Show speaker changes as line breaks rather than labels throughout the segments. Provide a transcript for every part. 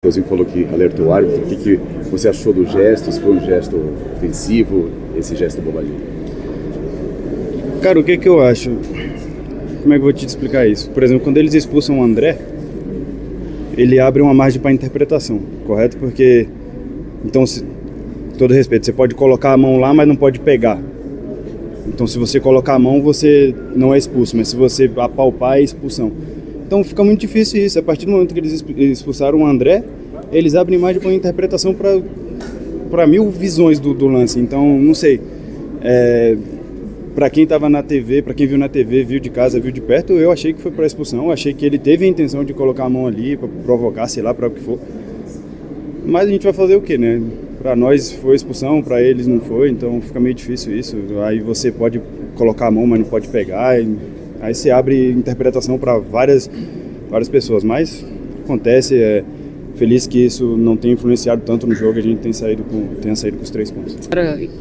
O Teuzinho falou que alertou o árbitro. O que você achou do gesto? Se foi um gesto ofensivo, esse gesto bobadinho?
Cara, o que eu acho? Como é que eu vou te explicar isso? Por exemplo, quando eles expulsam o André, ele abre uma margem para interpretação, correto? Porque, então, todo respeito, você pode colocar a mão lá, mas não pode pegar. Então, se você colocar a mão, você não é expulso, mas se você apalpar, é expulsão. Então, fica muito difícil isso. A partir do momento que eles expulsaram o André, eles abrem margem para interpretação para 1000 visões do lance. Então, não sei. Para quem estava na TV, para quem viu na TV, viu de casa, viu de perto, eu achei que foi para expulsão. Eu achei que ele teve a intenção de colocar a mão ali, para provocar, sei lá, para o que for. Mas a gente vai fazer o quê, né? Para nós foi expulsão, para eles não foi, então fica meio difícil isso. Aí você pode colocar a mão, mas não pode pegar. Aí você abre interpretação para várias pessoas. Mas acontece, feliz que isso não tenha influenciado tanto no jogo, a gente tenha saído com os 3 pontos.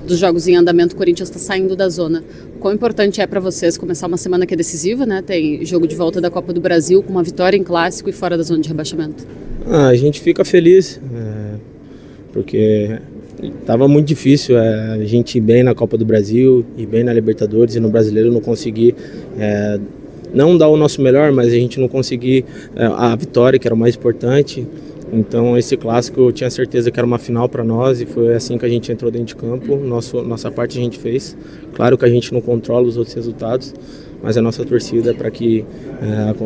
Dos jogos em andamento, o Corinthians está saindo da zona. Quão importante é para vocês começar uma semana que é decisiva, né? Tem jogo de volta da Copa do Brasil, com uma vitória em clássico e fora da zona de rebaixamento.
A gente fica feliz, porque estava muito difícil a gente ir bem na Copa do Brasil, ir bem na Libertadores e no Brasileiro não conseguir, não dar o nosso melhor, mas a gente não conseguir a vitória, que era o mais importante. Então esse clássico eu tinha certeza que era uma final para nós e foi assim que a gente entrou dentro de campo. Nossa parte a gente fez. Claro que a gente não controla os outros resultados, mas a nossa torcida é para que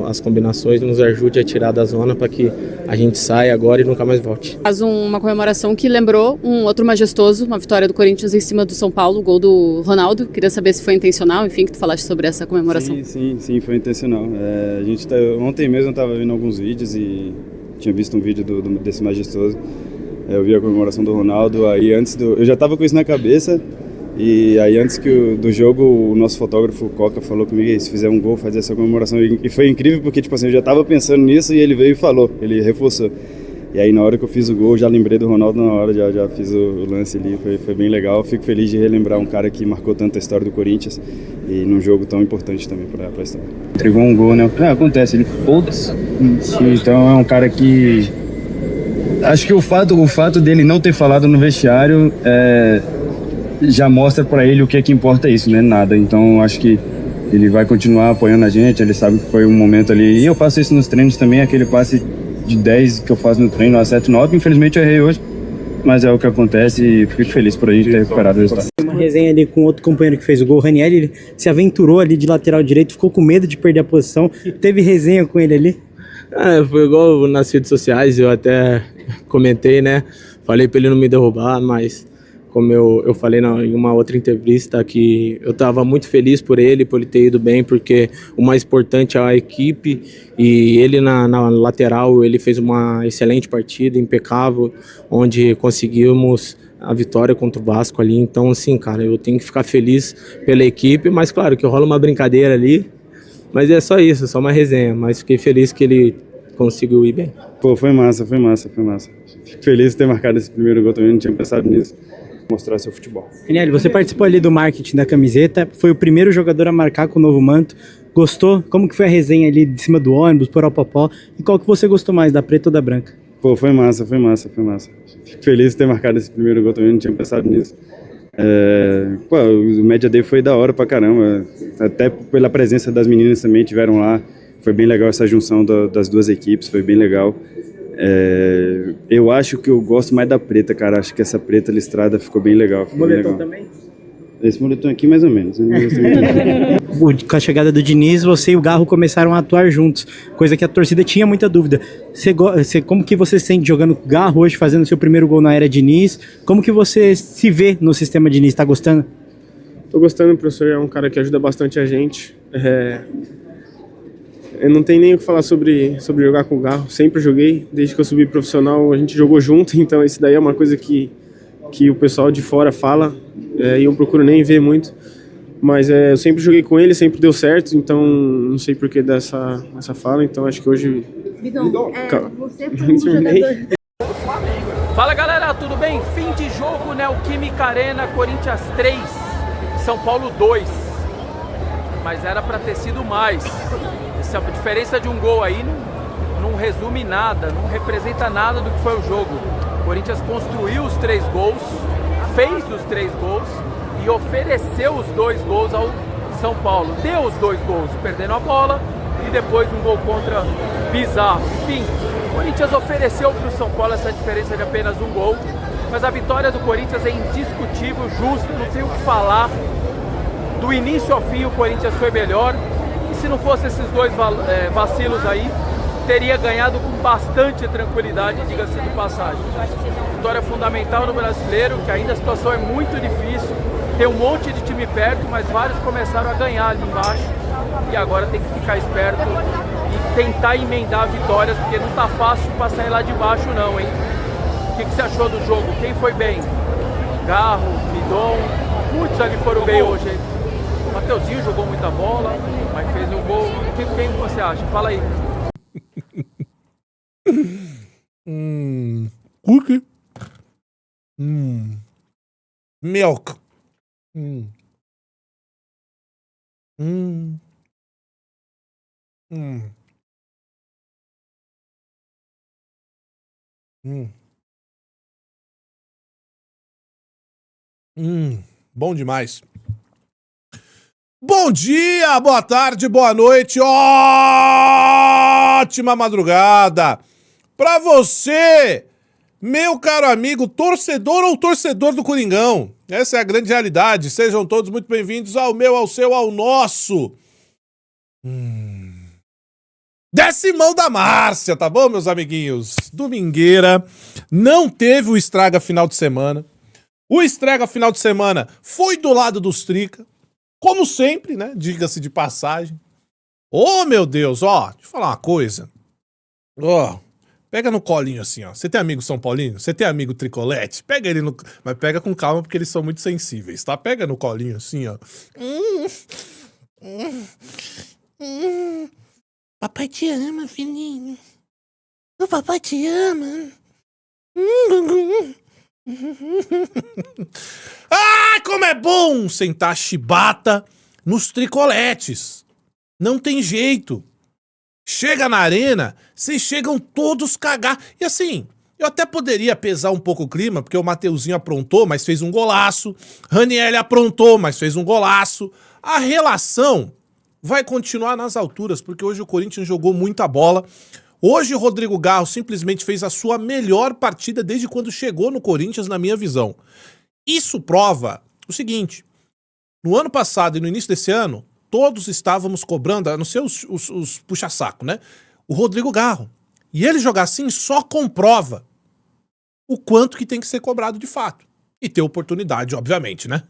as combinações nos ajudem a tirar da zona para que a gente saia agora e nunca mais volte.
Faz uma comemoração que lembrou um outro majestoso, uma vitória do Corinthians em cima do São Paulo, o gol do Ronaldo. Queria saber se foi intencional, enfim, que tu falaste sobre essa comemoração.
Sim, foi intencional. Ontem mesmo eu estava vendo alguns vídeos e tinha visto um vídeo desse majestoso. Eu vi a comemoração do Ronaldo, aí eu já estava com isso na cabeça. E aí antes do jogo, o nosso fotógrafo Coca falou comigo, se fizer um gol, fazer essa comemoração. E foi incrível porque tipo assim, eu já estava pensando nisso e ele veio e falou, ele reforçou. E aí na hora que eu fiz o gol, já lembrei do Ronaldo na hora, já fiz o lance ali, foi bem legal. Eu fico feliz de relembrar um cara que marcou tanto a história do Corinthians e num jogo tão importante também para a história. Entregou um gol, né? Acontece, ele foda-se. Então é um cara que... Acho que o fato dele não ter falado no vestiário já mostra pra ele o que importa isso, né? Nada. Então acho que ele vai continuar apoiando a gente, ele sabe que foi um momento ali. E eu faço isso nos treinos também, aquele passe de 10 que eu faço no treino, eu acerto 9. Infelizmente eu errei hoje, mas é o que acontece e fico feliz por a gente ter recuperado o resultado.
Uma resenha ali com outro companheiro que fez o gol, o Raniel, ele se aventurou ali de lateral direito, ficou com medo de perder a posição. Teve resenha com ele ali?
Foi igual nas redes sociais, eu até comentei, né? Falei pra ele não me derrubar, mas como eu falei em uma outra entrevista, que eu estava muito feliz por ele ter ido bem, porque o mais importante é a equipe, e ele na lateral, ele fez uma excelente partida, impecável, onde conseguimos a vitória contra o Vasco ali. Então, assim, cara, eu tenho que ficar feliz pela equipe, mas claro que rola uma brincadeira ali, mas é só isso, só uma resenha, mas fiquei feliz que ele conseguiu ir bem.
Pô, foi massa. Fico feliz de ter marcado esse primeiro gol também, não tinha pensado nisso. Mostrar seu futebol.
Raniel, você participou ali do marketing da camiseta, foi o primeiro jogador a marcar com o novo manto. Gostou? Como que foi a resenha ali de cima do ônibus, por Opopó? E qual que você gostou mais, da preta ou da branca?
Pô, foi massa. Fico feliz de ter marcado esse primeiro gol também, não tinha pensado nisso. O Media Day foi da hora pra caramba, até pela presença das meninas também, tiveram lá. Foi bem legal essa junção das duas equipes, foi bem legal. Eu acho que eu gosto mais da preta, cara. Acho que essa preta listrada ficou bem legal.
O moletom também?
Esse moletom aqui mais ou menos.
Com a chegada do Diniz, você e o Garro começaram a atuar juntos, coisa que a torcida tinha muita dúvida. Como que você se sente jogando com o Garro hoje, fazendo seu primeiro gol na era Diniz? Como que você se vê no sistema Diniz? Tá gostando?
Tô gostando, o professor é um cara que ajuda bastante a gente. Eu não tenho nem o que falar sobre jogar com o Garro, sempre joguei, desde que eu subi profissional a gente jogou junto, então isso daí é uma coisa que o pessoal de fora fala, e eu procuro nem ver muito, mas eu sempre joguei com ele, sempre deu certo, então não sei por que dessa fala, então acho que hoje...
Bidon, você foi um jogador...
Fala galera, tudo bem? Fim de jogo, Neoquímica Arena, Corinthians 3, São Paulo 2, mas era para ter sido mais. Essa diferença de um gol aí não resume nada, não representa nada do que foi o jogo. O Corinthians construiu os 3 gols, fez os 3 gols e ofereceu os 2 gols ao São Paulo. Deu os 2 gols, perdendo a bola e depois um gol contra bizarro. Enfim, o Corinthians ofereceu para o São Paulo essa diferença de apenas um gol, mas a vitória do Corinthians é indiscutível, justa, não tem o que falar. Do início ao fim o Corinthians foi melhor e se não fosse esses 2 vacilos aí, teria ganhado com bastante tranquilidade, diga-se de passagem. Vitória fundamental no Brasileiro, que ainda a situação é muito difícil, tem um monte de time perto, mas vários começaram a ganhar ali embaixo e agora tem que ficar esperto e tentar emendar vitórias, porque não tá fácil passar lá de baixo não, hein? O que você achou do jogo? Quem foi bem? Garro, Bidon, muitos ali foram bem hoje, hein? O Mateuzinho jogou muita bola, mas fez um gol. Quem você acha? Fala aí.
Cookie. Milk. Bom demais. Bom dia, boa tarde, boa noite, ótima madrugada pra você, meu caro amigo, torcedor ou torcedor do Coringão. Essa é a grande realidade. Sejam todos muito bem-vindos ao meu, ao seu, ao nosso Decimão da Márcia, tá bom, meus amiguinhos? Domingueira, não teve o estraga final de semana. O estraga final de semana foi do lado dos Trica, como sempre, né? Diga-se de passagem. Ô, meu Deus, ó, deixa eu falar uma coisa. Ó, pega no colinho assim, ó. Você tem amigo São Paulino? Você tem amigo Tricolete? Pega ele no... Mas pega com calma porque eles são muito sensíveis, tá? Pega no colinho assim, ó. Papai te ama, filhinho. O papai te ama. Ah, como é bom sentar chibata nos tricoletes. Não tem jeito. Chega na arena, vocês chegam todos cagar. E assim, eu até poderia pesar um pouco o clima, porque o Mateuzinho aprontou, mas fez um golaço. Raniel aprontou, mas fez um golaço. A relação vai continuar nas alturas, porque hoje o Corinthians jogou muita bola. Hoje o Rodrigo Garro simplesmente fez a sua melhor partida desde quando chegou no Corinthians, na minha visão. Isso prova o seguinte: no ano passado e no início desse ano, todos estávamos cobrando, a não ser os puxa-saco, né? O Rodrigo Garro. E ele jogar assim só comprova o quanto que tem que ser cobrado de fato. E ter oportunidade, obviamente, né?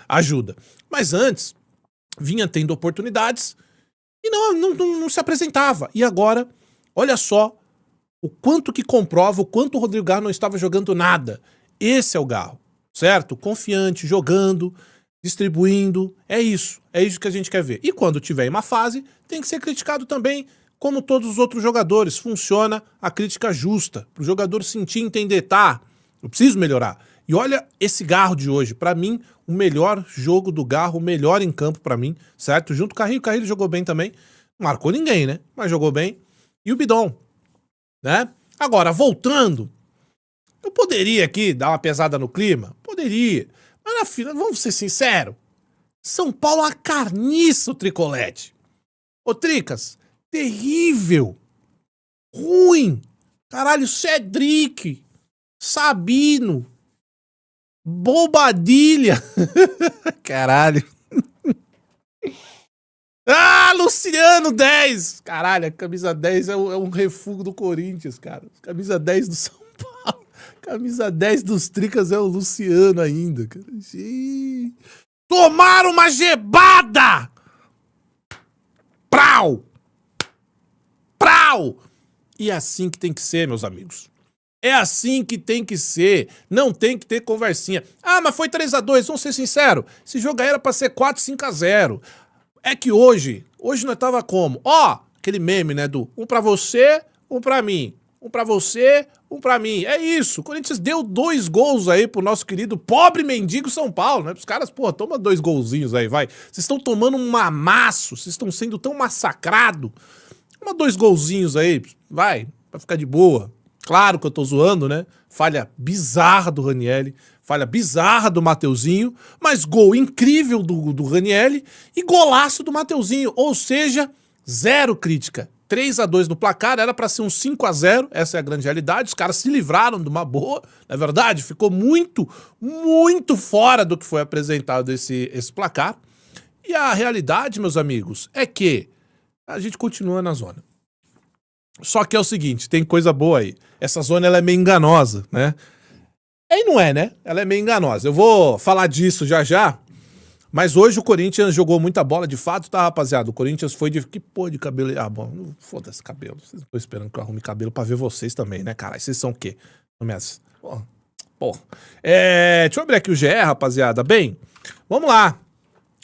Ajuda. Mas antes, vinha tendo oportunidades e não se apresentava. E agora, olha só o quanto que comprova, o quanto o Rodrigo Garro não estava jogando nada. Esse é o Garro, certo? Confiante, jogando, distribuindo. É isso que a gente quer ver. E quando tiver em uma fase, tem que ser criticado também, como todos os outros jogadores. Funciona a crítica justa, para o jogador sentir, entender, tá, eu preciso melhorar. E olha esse Garro de hoje, pra mim, o melhor jogo do Garro, o melhor em campo pra mim, certo? Junto com o Carrilho jogou bem também, não marcou ninguém, né? Mas jogou bem. E o Bidon, né? Agora, voltando, eu poderia aqui dar uma pesada no clima? Poderia. Mas na fila, vamos ser sinceros, São Paulo acarniça o Tricolete. Ô Tricas, terrível, ruim, caralho, Cedric, Sabino, Bobadilha, caralho. Ah, Luciano 10! Caralho, a camisa 10 é um refúgio do Corinthians, cara. Camisa 10 do São Paulo. Camisa 10 dos Tricas é o Luciano ainda, cara. Tomaram uma gebada! Prau! Prau! E é assim que tem que ser, meus amigos. É assim que tem que ser. Não tem que ter conversinha. Ah, mas foi 3-2, vamos ser sinceros. Esse jogo aí era pra ser 4-5-0. É que hoje nós tava como? Ó, aquele meme, né, do um pra você, um pra mim. Um pra você, um pra mim. É isso. O Corinthians deu 2 gols aí pro nosso querido pobre mendigo São Paulo, né? Os caras, pô, toma 2 golzinhos aí, vai. Vocês estão tomando um amasso, vocês estão sendo tão massacrados. 2 golzinhos aí, vai, pra ficar de boa. Claro que eu tô zoando, né? Falha bizarra do Ranieri, falha bizarra do Mateuzinho, mas gol incrível do Ranieri e golaço do Mateuzinho. Ou seja, 0 crítica. 3-2 no placar, era pra ser um 5-0, essa é a grande realidade. Os caras se livraram de uma boa, na verdade, ficou muito, muito fora do que foi apresentado esse placar. E a realidade, meus amigos, é que a gente continua na zona. Só que é o seguinte, tem coisa boa aí. Essa zona ela é meio enganosa, né? E não é, né? Ela é meio enganosa. Eu vou falar disso já já, mas hoje o Corinthians jogou muita bola, de fato, tá, rapaziada? O Corinthians foi de... Que porra de cabelo... Ah, bom, foda-se cabelo. Vocês não estão esperando que eu arrume cabelo pra ver vocês também, né, cara? Vocês são o quê? Porra. Deixa eu abrir aqui o GE, rapaziada. Bem, vamos lá.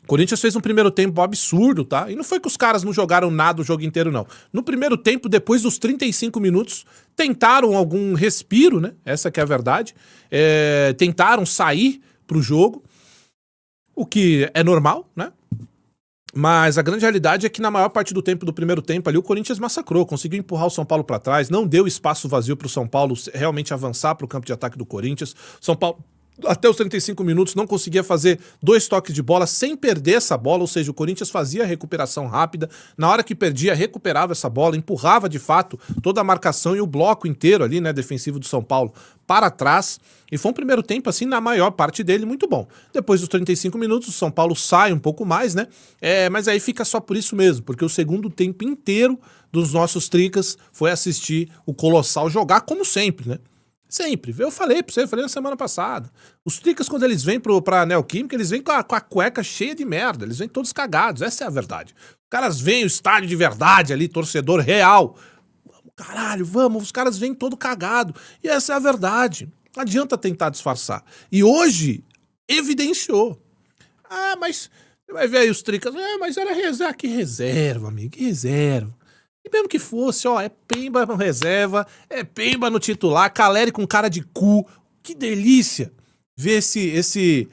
O Corinthians fez um primeiro tempo absurdo, tá? E não foi que os caras não jogaram nada o jogo inteiro, não. No primeiro tempo, depois dos 35 minutos, tentaram algum respiro, né? Essa que é a verdade. Tentaram sair pro jogo, o que é normal, né? Mas a grande realidade é que na maior parte do tempo do primeiro tempo ali, o Corinthians massacrou, conseguiu empurrar o São Paulo pra trás, não deu espaço vazio pro São Paulo realmente avançar pro campo de ataque do Corinthians. São Paulo... Até os 35 minutos não conseguia fazer 2 toques de bola sem perder essa bola, ou seja, o Corinthians fazia a recuperação rápida, na hora que perdia, recuperava essa bola, empurrava de fato toda a marcação e o bloco inteiro ali, né, defensivo do São Paulo para trás, e foi um primeiro tempo, assim, na maior parte dele, muito bom. Depois dos 35 minutos, o São Paulo sai um pouco mais, né, mas aí fica só por isso mesmo, porque o segundo tempo inteiro dos nossos tricas foi assistir o Colossal jogar como sempre, né. Sempre. Eu falei pra você, eu falei na semana passada. Os tricas, quando eles vêm pra Neoquímica, eles vêm com a cueca cheia de merda. Eles vêm todos cagados. Essa é a verdade. Os caras vêm o estádio de verdade ali, torcedor real. Caralho, vamos. Os caras vêm todo cagado. E essa é a verdade. Não adianta tentar disfarçar. E hoje, evidenciou. Ah, mas... Você vai ver aí os tricas. Mas era reserva. Que reserva, amigo. Que reserva. E mesmo que fosse, ó, é Pemba no reserva, é Pemba no titular, Caleri com cara de cu. Que delícia ver esse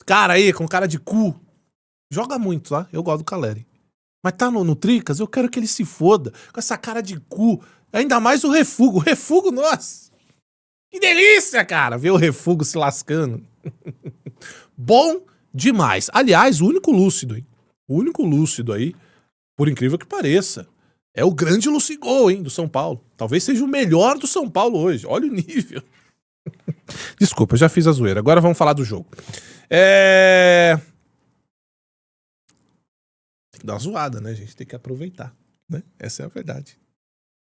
cara aí com cara de cu. Joga muito, tá? Eu gosto do Caleri. Mas tá no Tricas, eu quero que ele se foda com essa cara de cu. Ainda mais o Refugo. O Refugo, nossa. Que delícia, cara, ver o Refugo se lascando. Bom demais. Aliás, o único lúcido, hein? O único lúcido aí, por incrível que pareça, é o grande Lucigol, hein, do São Paulo. Talvez seja o melhor do São Paulo hoje. Olha o nível. Desculpa, eu já fiz a zoeira. Agora vamos falar do jogo. Tem que dar uma zoada, né, gente? Tem que aproveitar, né? Essa é a verdade.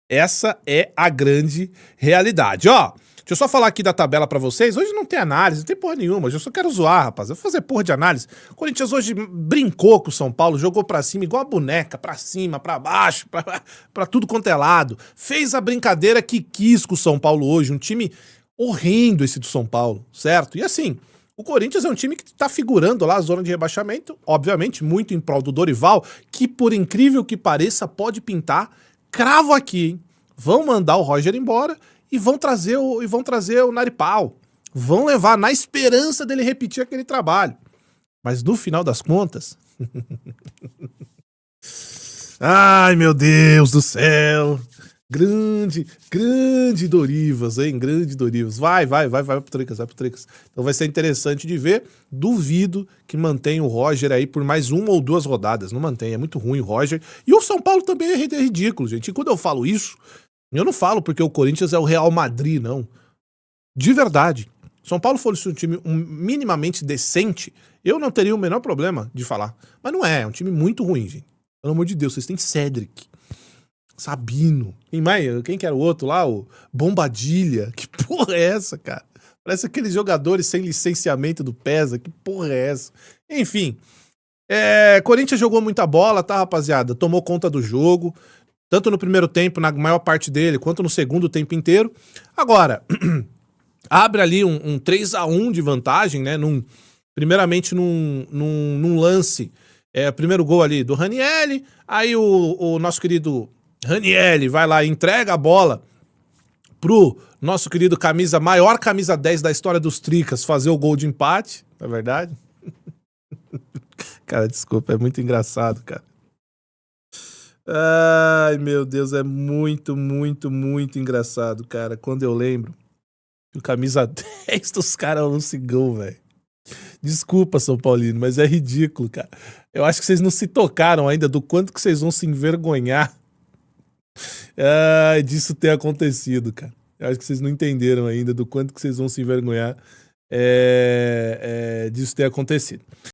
Essa é a grande realidade. Ó, deixa eu só falar aqui da tabela pra vocês. Hoje não tem análise, não tem porra nenhuma. Eu só quero zoar, rapaz. Eu vou fazer porra de análise. O Corinthians hoje brincou com o São Paulo, jogou pra cima igual a boneca, pra cima, pra baixo, pra tudo quanto é lado. Fez a brincadeira que quis com o São Paulo hoje. Um time horrendo esse do São Paulo, certo? E assim, o Corinthians é um time que tá figurando lá a zona de rebaixamento, obviamente, muito em prol do Dorival, que por incrível que pareça pode pintar. Cravo aqui, hein? Vão mandar o Roger embora e vão trazer o Naripau. Vão levar na esperança dele repetir aquele trabalho. Mas no final das contas... Ai, meu Deus do céu! Grande Dorivas, hein? Grande Dorivas. Vai pro Tricas, vai pro Tricas. Então vai ser interessante de ver. Duvido que mantenha o Roger aí por mais 1 ou 2 rodadas. Não mantém, é muito ruim o Roger. E o São Paulo também é ridículo, gente. E quando eu falo isso, eu não falo porque o Corinthians é o Real Madrid, não. De verdade. São Paulo fosse um time minimamente decente, eu não teria o menor problema de falar. Mas não é um time muito ruim, gente. Pelo amor de Deus, vocês têm Cedric, Sabino. Quem que era o outro lá? O Bombadilha. Que porra é essa, cara? Parece aqueles jogadores sem licenciamento do PESA. Que porra é essa? Enfim. Corinthians jogou muita bola, tá, rapaziada? Tomou conta do jogo. Tanto no primeiro tempo, na maior parte dele, quanto no segundo tempo inteiro. Agora, abre ali um 3-1 de vantagem, né? Primeiramente num lance. Primeiro gol ali do Ranieri. Aí o nosso querido Ranieri vai lá e entrega a bola pro nosso querido maior camisa 10 da história dos Tricas fazer o gol de empate, não é verdade? Cara, desculpa, é muito engraçado, cara. Ai, meu Deus, é muito, muito, muito engraçado, cara. Quando eu lembro que o camisa 10 dos caras é o Lucigol, velho. Desculpa, São Paulino, mas é ridículo, cara. Eu acho que vocês não se tocaram ainda do quanto que vocês vão se envergonhar disso ter acontecido, cara. Eu acho que vocês não entenderam ainda do quanto que vocês vão se envergonhar disso ter acontecido.